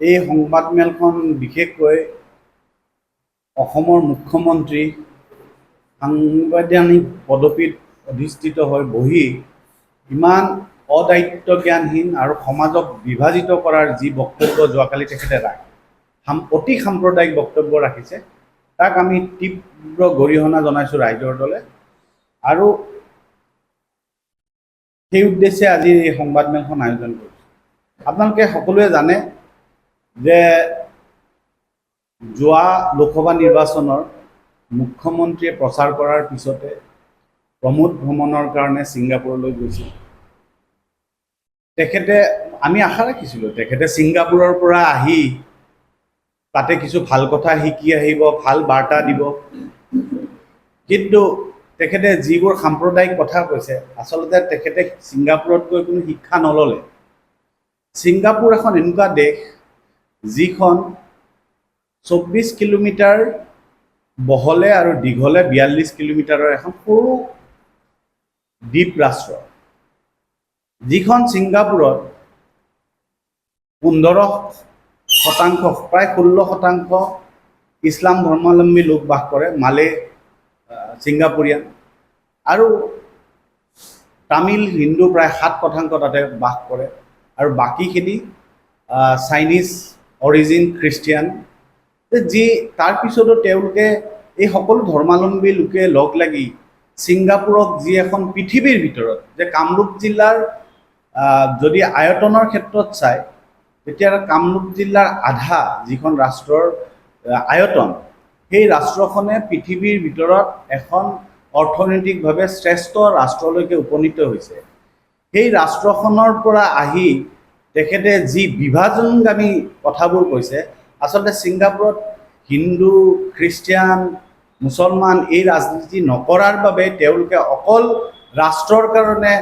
এই সংবাদমেলখন বিশেষকৈ অসমৰ মুখ্যমন্ত্ৰী সাংবিধানিক পদবীত অধিষ্ঠিত হৈ বহি ইমান অদায়িত্বজ্ঞানহীন আৰু সমাজক বিভাজিত কৰাৰ যি বক্তব্য যোৱাকালি তেখেতে অতি সাম্প্ৰদায়িক বক্তব্য ৰাখিছে, তাক আমি তীব্ৰ গৰিহণা জনাইছোঁ ৰাইজৰ দলে। আৰু সেই উদ্দেশ্যে আজি এই সংবাদমেলখন আয়োজন কৰিছোঁ। আপোনালোকে সকলোৱে জানে যে যোৱা লোকসভা নিৰ্বাচনৰ মুখ্যমন্ত্ৰীয়ে প্ৰচাৰ কৰাৰ পিছতে প্ৰমোদ ভ্ৰমণৰ কাৰণে ছিংগাপুৰলৈ গৈছিল। তেখেতে আমি আশা ৰাখিছিলোঁ তেখেতে ছিংগাপুৰৰ পৰা আহি তাতে কিছু ভাল কথা শিকি আহিব, ভাল বাৰ্তা দিব। কিন্তু তেখেতে যিবোৰ সাম্প্ৰদায়িক কথা কৈছে, আচলতে তেখেতে ছিংগাপুৰত গৈ কোনো শিক্ষা নল'লে। ছিংগাপুৰ এখন এনেকুৱা দেশ যিখন 24 কিলোমিটাৰ বহলে আৰু দীঘলে 42 কিলোমিটাৰৰ এখন সৰু দ্বীপ ৰাষ্ট্ৰ, যিখন ছিংগাপুৰত 15% প্ৰায় 16% ইছলাম ধৰ্মাৱলম্বী লোক বাস কৰে, মালে ছিংগাপুৰীয়ান, আৰু তামিল হিন্দু প্ৰায় 7% তাতে বাস কৰে, আৰু বাকীখিনি চাইনিজ অৰিজিন খ্ৰীষ্টিয়ান। যি তাৰপিছতো তেওঁলোকে এই সকলো ধৰ্মাৱলম্বী লোকে লগ লাগি ছিংগাপুৰক যি এখন পৃথিৱীৰ ভিতৰত, যে কামৰূপ জিলাৰ যদি আয়তনৰ ক্ষেত্ৰত চায় তেতিয়া কামৰূপ জিলাৰ আধা যিখন ৰাষ্ট্ৰৰ আয়তন, সেই ৰাষ্ট্ৰখনে পৃথিৱীৰ ভিতৰত এখন অৰ্থনৈতিকভাৱে শ্ৰেষ্ঠ ৰাষ্ট্ৰলৈকে উপনীত হৈছে। সেই ৰাষ্ট্ৰখনৰ পৰা আহি তেখেতে যি বিভাজনগামী কথাবোৰ কৈছে, আচলতে ছিংগাপুৰত হিন্দু, খ্ৰীষ্টিয়ান, মুছলমান এই ৰাজনীতি নকৰাৰ বাবে, তেওঁলোকে অকল ৰাষ্ট্ৰৰ কাৰণে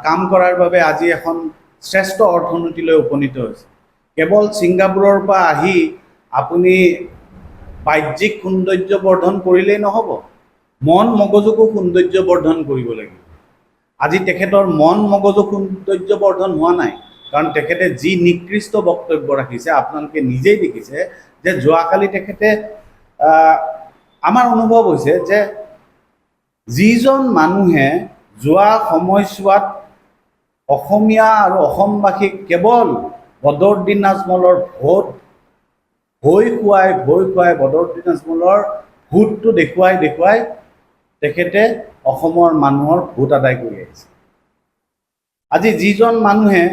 কাম কৰাৰ বাবে আজি এখন শ্ৰেষ্ঠ অৰ্থনীতিলৈ উপনীত হৈছে। কেৱল ছিংগাপুৰৰ পৰা আহি আপুনি বাহ্যিক সৌন্দৰ্য বৰ্ধন কৰিলেই নহ'ব, মন মগজুকো সৌন্দৰ্য বৰ্ধন কৰিব লাগিব। আজি তেখেতৰ মন মগজু সৌন্দৰ্য বৰ্ধন হোৱা নাই, কাৰণ তেখেতে যি নিকৃষ্ট বক্তব্য ৰাখিছে আপোনালোকে নিজেই দেখিছে। যে যোৱাকালি তেখেতে আমাৰ অনুভৱ হৈছে যে যিজন মানুহে যোৱা সময়ছোৱাত অসমীয়া আৰু অসমবাসীক কেৱল বদৰুদ্দিন আজমলৰ ভোট ভয় খুৱাই বদৰুদ্দিন আজমলৰ ভোটটো দেখুৱাই তেখেতে অসমৰ মানুহৰ ভোট আদায় কৰি আহিছে। আজি যিজন মানুহে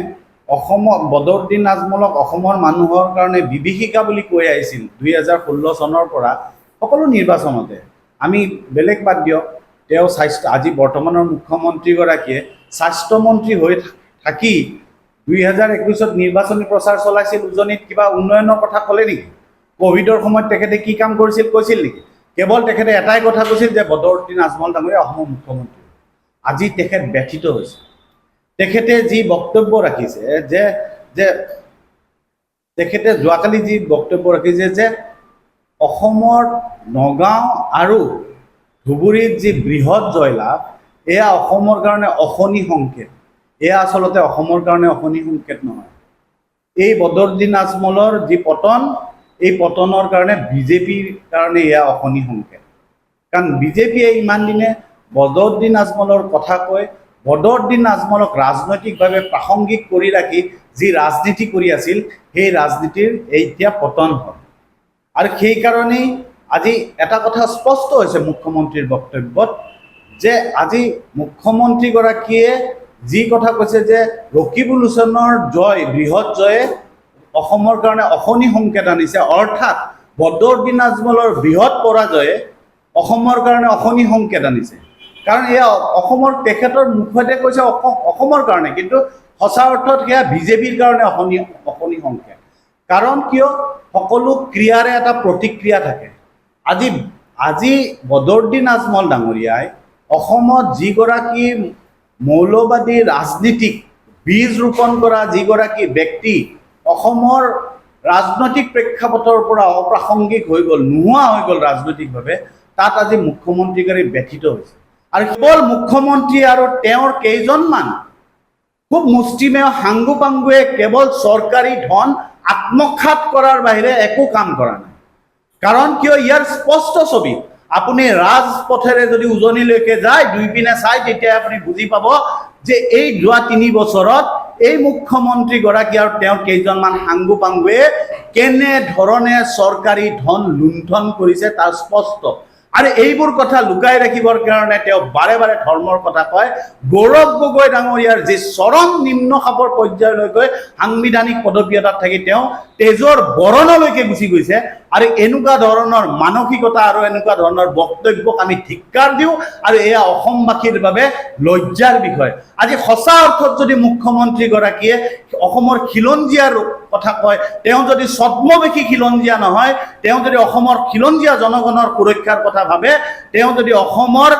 বদৰুদ্দিন আজমলক অসমৰ মানুহৰ কাৰণে বিভীষিকা বুলি কৈ আহিছিল 2016 চনৰ পৰা সকলো নিৰ্বাচনতে, আমি বেলেগ বাদ দিয়ক, তেওঁ আজি বৰ্তমানৰ মুখ্যমন্ত্ৰীগৰাকীয়ে স্বাস্থ্যমন্ত্ৰী হৈ থাকি 2021ত নিৰ্বাচনী প্ৰচাৰ চলাইছিল। উজনিত কিবা উন্নয়নৰ কথা ক'লে নেকি? ক'ভিডৰ সময়ত তেখেতে কি কাম কৰিছিল কৈছিল নেকি? কেৱল তেখেতে এটাই কথা কৈছিল যে বদৰুদ্দিন আজমল ডাঙৰীয়া অসমৰ মুখ্যমন্ত্ৰী। আজি তেখেত ব্যথিত হৈছে। তেখেতে যি বক্তব্য ৰাখিছে, যে তেখেতে যোৱাকালি যি বক্তব্য ৰাখিছে যে অসমৰ নগাঁও আৰু ধুবুৰীত যি বৃহৎ জয়লাভ, এয়া অসমৰ কাৰণে অশনি সংকেত। এয়া আচলতে অসমৰ কাৰণে অশনি সংকেত নহয়। এই বদৰুদ্দিন আজমলৰ যি পতন, এই পতনৰ কাৰণে বিজেপিৰ কাৰণে এয়া অশনি সংকেত। কাৰণ বিজেপিয়ে ইমান দিনে বদৰুদ্দিন আজমলৰ কথা কৈ বদৰুদ্দিন আজমলক ৰাজনৈতিকভাৱে প্ৰাসংগিক কৰি ৰাখি যি ৰাজনীতি কৰি আছিল, সেই ৰাজনীতিৰ এতিয়া পতন হ'ল। আৰু সেইকাৰণেই আজি এটা কথা স্পষ্ট হৈছে মুখ্যমন্ত্ৰীৰ বক্তব্যত, যে আজি মুখ্যমন্ত্ৰীগৰাকীয়ে যি কথা কৈছে যে ৰকিবুল হুছেইনৰ জয়, বৃহৎ জয়ে অসমৰ কাৰণে অশনি সংকেত আনিছে, অৰ্থাৎ বদৰুদ্দিন আজমলৰ বৃহৎ পৰাজয়ে অসমৰ কাৰণে অশনি সংকেত আনিছে। কাৰণ এয়া অসমৰ, তেখেতৰ মুখতে কৈছে অসমৰ কাৰণে, কিন্তু সঁচা অৰ্থত সেয়া বিজেপিৰ কাৰণে অশনি সংকেত। কাৰণ কিয়? সকলো ক্ৰিয়াৰে এটা প্ৰতিক্ৰিয়া থাকে। আজি বদৰুদ্দিন আজমল ডাঙৰীয়াই অসমত যিগৰাকী মৌলবাদী ৰাজনীতিক বীজ ৰোপণ কৰা যিগৰাকী ব্যক্তি অসমৰ ৰাজনৈতিক প্ৰেক্ষাপটৰ পৰা অপ্ৰাসংগিক হৈ গ'ল, নোহোৱা হৈ গ'ল ৰাজনৈতিকভাৱে, তাত আজি মুখ্যমন্ত্ৰীগৰাকী ব্যথিত হৈছে। আৰু কেৱল মুখ্যমন্ত্ৰী আৰু তেওঁৰ কেইজনমান খুব মুষ্টিমেয় সাংগু পাংগুৱে কেৱল চৰকাৰী ধন আত্মঘাত কৰাৰ বাহিৰে একো কাম কৰা নাই। কাৰণ কিয় ইয়াৰ স্পষ্ট ছবি, আপুনি ৰাজপথেৰে যদি উজনিলৈকে যায় দুইপিনে চাই তেতিয়া আপুনি বুজি পাব যে এই যোৱা 3 বছৰত এই মুখ্যমন্ত্ৰীগৰাকী আৰু তেওঁৰ কেইজনমান সাংগু পাংগুৱে কেনেধৰণে চৰকাৰী ধন লুণ্ঠন কৰিছে তাৰ স্পষ্ট। আৰু এইবোৰ কথা লুকাই ৰাখিবৰ কাৰণে তেওঁ বাৰে বাৰে ধৰ্মৰ কথা কয়। গৌৰৱ গগৈ ডাঙৰীয়াৰ যি চৰম নিম্ন খাপৰ পৰ্যায়লৈকে সাংবিধানিক পদবী এটাত থাকি তেওঁ তেজৰ বৰণলৈকে গুচি গৈছে। আৰু এনেকুৱা ধৰণৰ মানসিকতা আৰু এনেকুৱা ধৰণৰ বক্তব্যক আমি ধিক্কাৰ দিওঁ, আৰু এয়া অসমবাসীৰ বাবে লজ্জাৰ বিষয়। আজি সঁচা অৰ্থত যদি মুখ্যমন্ত্ৰীগৰাকীয়ে অসমৰ খিলঞ্জীয়াৰ কথা কয়, তেওঁ যদি ছদ্মবেশী খিলঞ্জীয়া নহয়, তেওঁ যদি অসমৰ খিলঞ্জীয়া জনগণৰ সুৰক্ষাৰ কথা ভাবে, তেওঁ যদি অসমৰ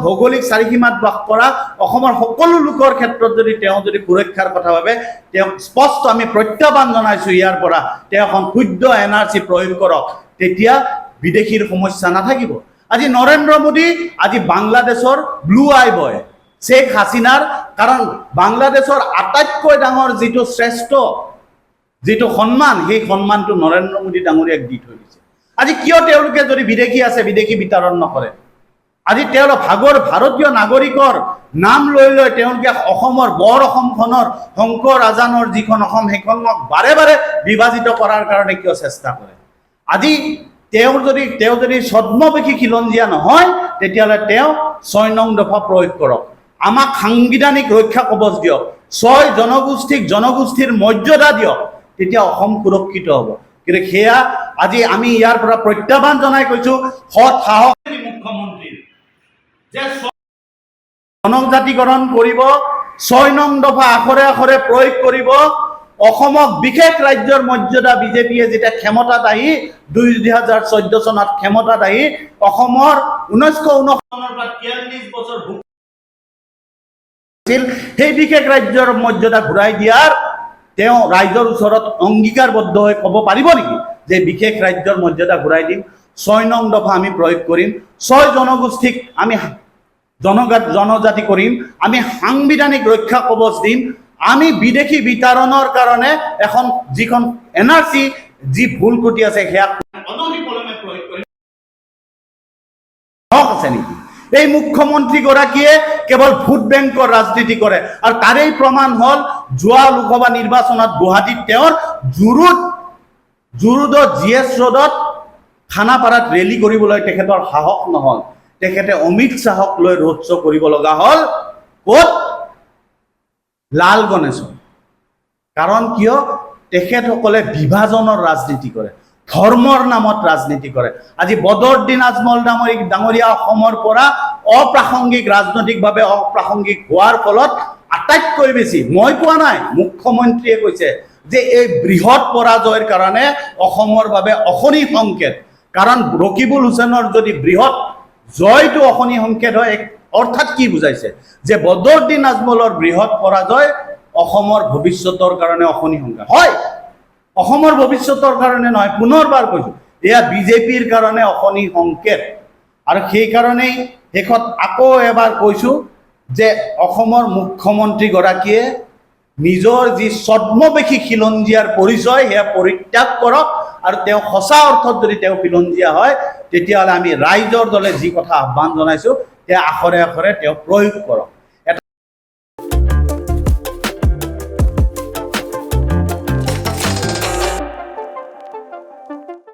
ভৌগোলিক চাৰিসীমাত বাস কৰা অসমৰ সকলো লোকৰ ক্ষেত্ৰত যদি তেওঁ যদি সুৰক্ষাৰ কথা ভাবে, তেওঁ স্পষ্ট আমি প্ৰত্যাহ্বান জনাইছো ইয়াৰ পৰা, তেওঁ এখন শুদ্ধ NRC প্ৰয়োগ কৰক, তেতিয়া বিদেশীৰ সমস্যা নাথাকিব। আজি নৰেন্দ্ৰ মোদী আজি বাংলাদেশৰ ব্লু আই বয় শ্বেখ হাছিনাৰ, কাৰণ বাংলাদেশৰ আটাইতকৈ ডাঙৰ যিটো শ্ৰেষ্ঠ যিটো সন্মান, সেই সন্মানটো নৰেন্দ্ৰ মোদী ডাঙৰীয়াক দি থৈ দিছে। আজি কিয় তেওঁলোকে যদি বিদেশী আছে বিদেশী বিতৰণ নকৰে? আজি তেওঁলোক ভাৰতীয় নাগৰিকৰ নাম লৈ লৈ তেওঁলোকে অসমৰ বৰ অসমখনৰ শংকৰ আজানৰ যিখন অসম সেইখনক বাৰে বাৰে বিভাজিত কৰাৰ কাৰণে কিয় চেষ্টা কৰে? আজি তেওঁ যদি ছদ্মবেশী খিলঞ্জীয়া নহয়, তেতিয়াহ'লে তেওঁ 6 নং দফা প্ৰয়োগ কৰক, আমাক সাংবিধানিক ৰক্ষা কবচ দিয়ক, 6 জনগোষ্ঠীৰ মৰ্যাদা দিয়ক, তেতিয়া অসম সুৰক্ষিত হ'ব। কিন্তু সেয়া আজি আমি ইয়াৰ পৰা প্ৰত্যাহ্বান জনাই কৈছো, সৎ সাহসী মুখ্যমন্ত্ৰীৰ যে জনজাতিকৰণ কৰিব, 6 নং দফা আখৰে আখৰে প্ৰয়োগ কৰিব, অসমক বিশেষ ৰাজ্যৰ মৰ্যাদা বিজেপিয়ে যেতিয়া ক্ষমতাত আহি 2014 চনত ক্ষমতাত আহি অসমৰ 1959 চনৰ পৰা 43 বছৰ সেই বিশেষ ৰাজ্যৰ মৰ্যাদা ঘূৰাই দিয়াৰ তেওঁ ৰাইজৰ ওচৰত অংগীকাৰবদ্ধ হৈ ক'ব পাৰিব নেকি যে বিশেষ ৰাজ্যৰ মৰ্যাদা ঘূৰাই দিম, 6 নং দফা আমি প্ৰয়োগ কৰিম, 6 জনগোষ্ঠীক আমি জনজাতি কৰিম, আমি সাংবিধানিক ৰক্ষা কবচ দিম, আমি বিদেশী বিতৰণৰ কাৰণে এখন যিখন NRC যি ভুল ক্ৰুটি আছে সেয়া অনতিপলমে প্ৰয়োগ কৰিম। আছে নেকি? এই মুখ্যমন্ত্ৰীগৰাকীয়ে কেৱল ভোট বেংকৰ ৰাজনীতি কৰে, আৰু তাৰেই প্ৰমাণ হ'ল যোৱা লোকসভা নিৰ্বাচনত গুৱাহাটীত তেওঁৰ জুৰুডত GS ৰোডত খানাপাৰাত ৰেলী কৰিবলৈ তেখেতৰ সাহস নহ'ল, তেখেতে অমিত শ্বাহক লৈ ৰোড শ্ব' কৰিব লগা হ'ল ক'ত? লালগণেশত। কাৰণ কিয়? তেখেতসকলে বিভাজনৰ ৰাজনীতি কৰে, ধৰ্মৰ নামত ৰাজনীতি কৰে। আজি বদৰুদ্দিন আজমল ডাঙৰীয়া অসমৰ পৰা অপ্ৰাসংগিক ৰাজনৈতিকভাৱে অপ্ৰাসংগিক হোৱাৰ ফলত আটাইতকৈ বেছি মই কোৱা নাই, মুখ্যমন্ত্ৰীয়ে কৈছে যে এই বৃহৎ পৰাজয়ৰ কাৰণে অসমৰ বাবে অশনি সংকেত। কাৰণ ৰকিবুল হুছেইনৰ যদি বৃহৎ জয়টো অশনি সংকেত হয়, অৰ্থাৎ কি বুজাইছে? যে বদৰুদ্দিন আজমলৰ বৃহৎ পৰাজয় অসমৰ ভৱিষ্যতৰ কাৰণে অশনি সংকেত হয়, অসমৰ ভৱিষ্যতৰ কাৰণে নহয়, পুনৰবাৰ কৈছো এয়া বিজেপিৰ কাৰণে অশনি সংকেত। আৰু সেইকাৰণেই শেষত আকৌ এবাৰ কৈছো যে অসমৰ মুখ্যমন্ত্ৰীগৰাকীয়ে নিজৰ যি ছদ্মবেশী খিলঞ্জীয়াৰ পৰিচয় সেয়া পৰিত্যাগ কৰক, আৰু তেওঁ সঁচা অৰ্থত যদি তেওঁ খিলঞ্জীয়া হয়, তেতিয়াহ'লে আমি ৰাইজৰ দলে যি কথা আহ্বান জনাইছো সেয়া আখৰে আখৰে তেওঁ প্ৰয়োগ কৰক।